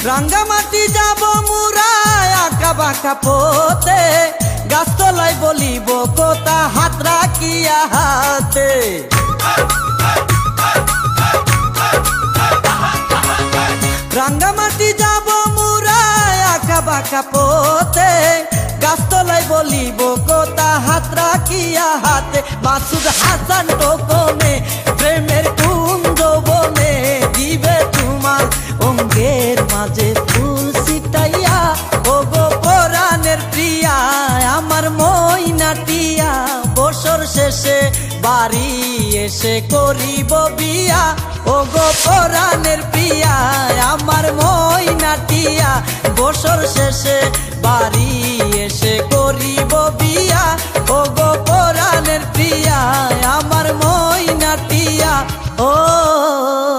রাঙ্গামাটি যাব মুরা আঁকা বাঁকা পথে, গাছতলায় বলিব কোথা হাত রাখিয়া হাতে। রাঙ্গামাটি যাব মুরা আঁকা বাঁকা পথে, গাছতলায় বলিব কোথা হাত রাখিয়া হাতে। মাসুদ হাসান টোকনে প্রেমের কুঞ্জ বনে, দিবে তোমার অঙ্গের মাঝে ফুল ছিটাইয়া। ও গো পরাণের প্রিয়া আমার ময়নাটিয়া, বছর শেষে বাড়ি এসে করিব বিয়া। ও গো পরাণের প্রিয়া আমার ময়নাটিয়া, বছর শেষে বাড়ি এসে করিব বিয়া। ও গো পরাণের প্রিয়া আমার ময়নাটিয়া ও